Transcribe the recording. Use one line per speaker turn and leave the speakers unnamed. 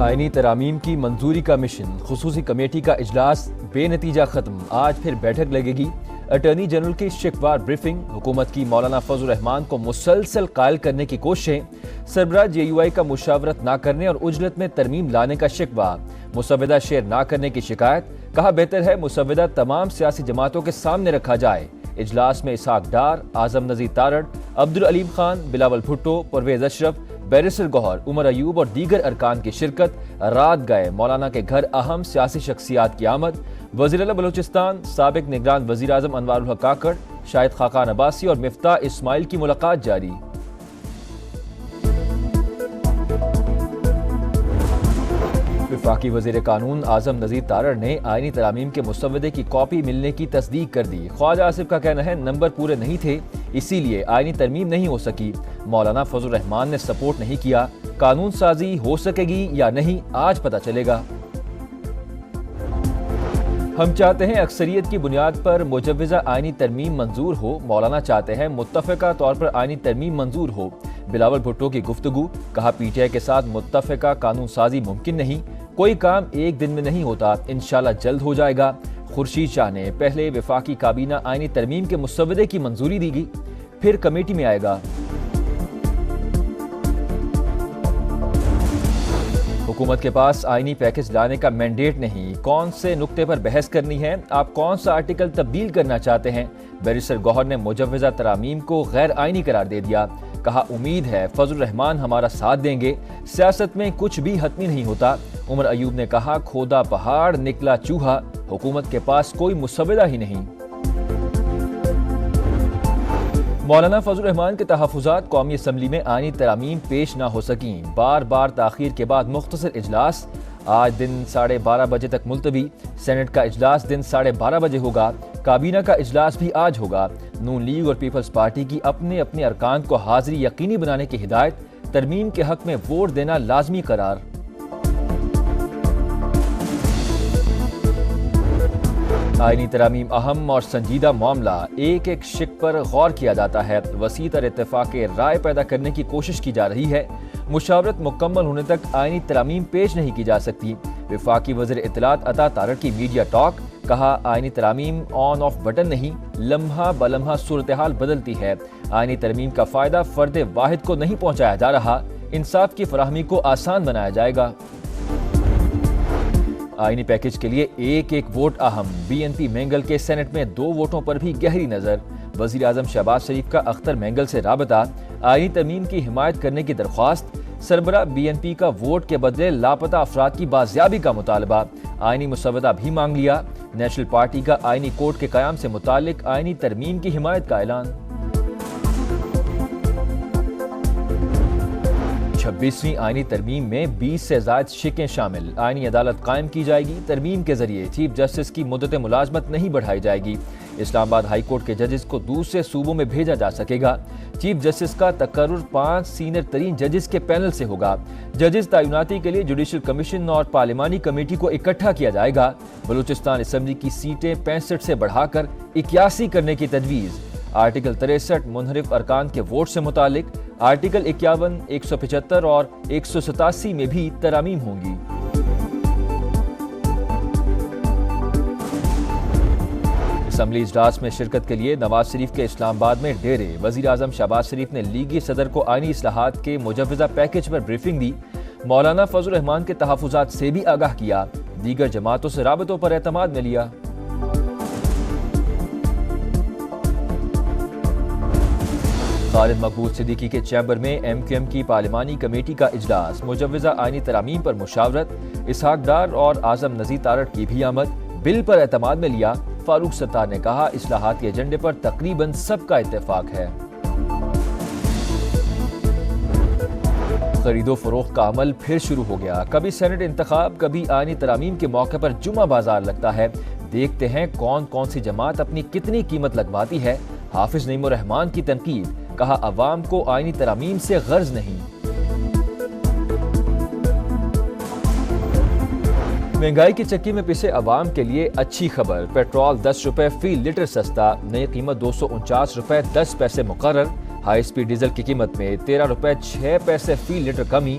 آئینی ترامیم کی منظوری کا مشن، خصوصی کمیٹی کا اجلاس بے نتیجہ ختم، آج پھر بیٹھک لگے گی۔ اٹارنی جنرل کی شکوار بریفنگ، حکومت کی مولانا فضل الرحمان کو مسلسل قائل کرنے کی کوششیں، سربراہ جے یو آئی کا مشاورت نہ کرنے اور اجرت میں ترمیم لانے کا شکوہ، مسودہ شیئر نہ کرنے کی شکایت، کہا بہتر ہے مسودہ تمام سیاسی جماعتوں کے سامنے رکھا جائے۔ اجلاس میں اسحاق ڈار، اعظم نذیر تارڑ، عبدالعلیم خان، بلاول بھٹو، پرویز اشرف، بیرسٹر گوہر، عمر ایوب اور دیگر ارکان کی شرکت۔ رات گئے مولانا کے گھر اہم سیاسی شخصیات کی آمد، وزیر اعلیٰ بلوچستان، سابق نگران وزیر اعظم انوار الحق کاکڑ، شاہد خاقان عباسی اور مفتاح اسماعیل کی ملاقات جاری۔ وفاقی وزیر قانون اعظم نذیر تارڑ نے آئینی ترامیم کے مسودے کی کاپی ملنے کی تصدیق کر دی۔ خواجہ آصف کا کہنا ہے نمبر پورے نہیں تھے، اسی لیے آئینی ترمیم نہیں ہو سکی۔ مولانا فضل الرحمان نے سپورٹ نہیں کیا، قانون سازی ہو سکے گی یا نہیں آج پتہ چلے گا۔ ہم چاہتے ہیں اکثریت کی بنیاد پر مجوزہ آئینی ترمیم منظور ہو، مولانا چاہتے ہیں متفقہ طور پر آئینی ترمیم منظور ہو۔ بلاول بھٹو کی گفتگو، کہا پی ٹی آئی کے ساتھ متفقہ قانون سازی ممکن نہیں، کوئی کام ایک دن میں نہیں ہوتا، انشاءاللہ جلد ہو جائے گا۔ خورشید شاہ نے پہلے وفاقی کابینہ آئینی ترمیم کے مسودے کی منظوری دی گی، پھر کمیٹی میں آئے گا۔ حکومت کے پاس آئینی پیکج لانے کا مینڈیٹ نہیں، کون سے نقطے پر بحث کرنی ہے، آپ کون سا آرٹیکل تبدیل کرنا چاہتے ہیں۔ بیرسٹر گوہر نے مجوزہ ترامیم کو غیر آئینی قرار دے دیا، کہا امید ہے فضل الرحمان ہمارا ساتھ دیں گے، سیاست میں کچھ بھی حتمی نہیں ہوتا۔ عمر ایوب نے کہا کھودا پہاڑ نکلا چوہا، حکومت کے پاس کوئی مسودہ ہی نہیں۔ مولانا فضل الرحمان کے تحفظات، قومی اسمبلی میں آئینی ترامیم پیش نہ ہو سکیں، بار بار تاخیر کے بعد مختصر اجلاس، آج دن 12:30 بجے تک ملتوی۔ سینٹ کا اجلاس دن 12:30 بجے ہوگا، کابینہ کا اجلاس بھی آج ہوگا۔ نون لیگ اور پیپلز پارٹی کی اپنے اپنے ارکان کو حاضری یقینی بنانے کی ہدایت، ترمیم کے حق میں ووٹ دینا لازمی قرار۔ آئینی ترامیم اہم اور سنجیدہ معاملہ، ایک ایک شق پر غور کیا جاتا ہے، وسیع تر اتفاق رائے پیدا کرنے کی کوشش کی جا رہی ہے۔ مشاورت مکمل ہونے تک آئینی ترامیم پیش نہیں کی جا سکتی۔ وفاقی وزیر اطلاعات عطا تارڑ کی میڈیا ٹاک، کہا آئینی ترامیم آن آف بٹن نہیں، لمحہ بلمحہ صورتحال بدلتی ہے۔ آئینی ترمیم کا فائدہ فرد واحد کو نہیں پہنچایا جا رہا، انصاف کی فراہمی کو آسان بنایا جائے گا۔ آئینی پیکج کے لیے ایک ایک ووٹ اہم، بی این پی مینگل کے سینٹ میں 2 ووٹوں پر بھی گہری نظر۔ وزیر اعظم شہباز شریف کا اختر مینگل سے رابطہ، آئینی ترمیم کی حمایت کرنے کی درخواست، سربراہ بی این پی کا ووٹ کے بدلے لاپتہ افراد کی بازیابی کا مطالبہ، آئینی مسودہ بھی مانگ لیا۔ نیشنل پارٹی کا آئینی کورٹ کے قیام سے متعلق آئینی ترمیم کی حمایت کا اعلان۔ 26ویں آئینی ترمیم میں 20 سے زائد شقیں شامل، آئینی عدالت قائم کی جائے گی۔ ترمیم کے ذریعے چیف جسٹس کی مدت ملازمت نہیں بڑھائی جائے گی۔ اسلام آباد ہائی کورٹ کے ججز کو دوسرے صوبوں میں بھیجا جا سکے گا۔ چیف جسٹس کا تقرر 5 سینئر ترین ججز کے پینل سے ہوگا۔ ججز تعیناتی کے لیے جوڈیشل کمیشن اور پارلیمانی کمیٹی کو اکٹھا کیا جائے گا۔ بلوچستان اسمبلی کی سیٹیں 65 سے بڑھا کر 81 کرنے کی تجویز۔ آرٹیکل 63 منحرف ارکان کے ووٹ سے متعلق، آرٹیکل 51، 175 اور 187 میں بھی ترامیم ہوں گی۔ اسمبلی اجلاس میں شرکت کے لیے نواز شریف کے اسلام آباد میں ڈیرے، وزیر اعظم شہباز شریف نے لیگی صدر کو آئینی اصلاحات کے مجوزہ پیکج پر بریفنگ دی، مولانا فضل الرحمان کے تحفظات سے بھی آگاہ کیا، دیگر جماعتوں سے رابطوں پر اعتماد میں لیا۔ خالد مقبول صدیقی کے چیمبر میں ایم کیو ایم کی پارلیمانی کمیٹی کا اجلاس، مجوزہ آئینی ترامیم پر مشاورت، اسحاق ڈار اور اعظم نذیر تارڑ کی بھی آمد، بل پر اعتماد میں لیا۔ فاروق ستار نے کہا اصلاحات کے ایجنڈے پر تقریباً سب کا اتفاق ہے۔ خرید و فروخت کا عمل پھر شروع ہو گیا، کبھی سینٹ انتخاب، کبھی آئینی ترامیم کے موقع پر جمعہ بازار لگتا ہے۔ دیکھتے ہیں کون کون سی جماعت اپنی کتنی قیمت لگواتی ہے۔ حافظ نعیم الرحمان کی تنقید، کہا عوام کو آئینی ترامیم سے غرض نہیں۔ مہنگائی کی چکی میں پسے عوام کے لیے اچھی خبر، پیٹرول 10 روپے فی لیٹر سستا، نئی قیمت 249 روپے 10 پیسے مقرر۔ ہائی سپیڈ ڈیزل کی قیمت میں 13 روپے 6 پیسے فی لیٹر کمی،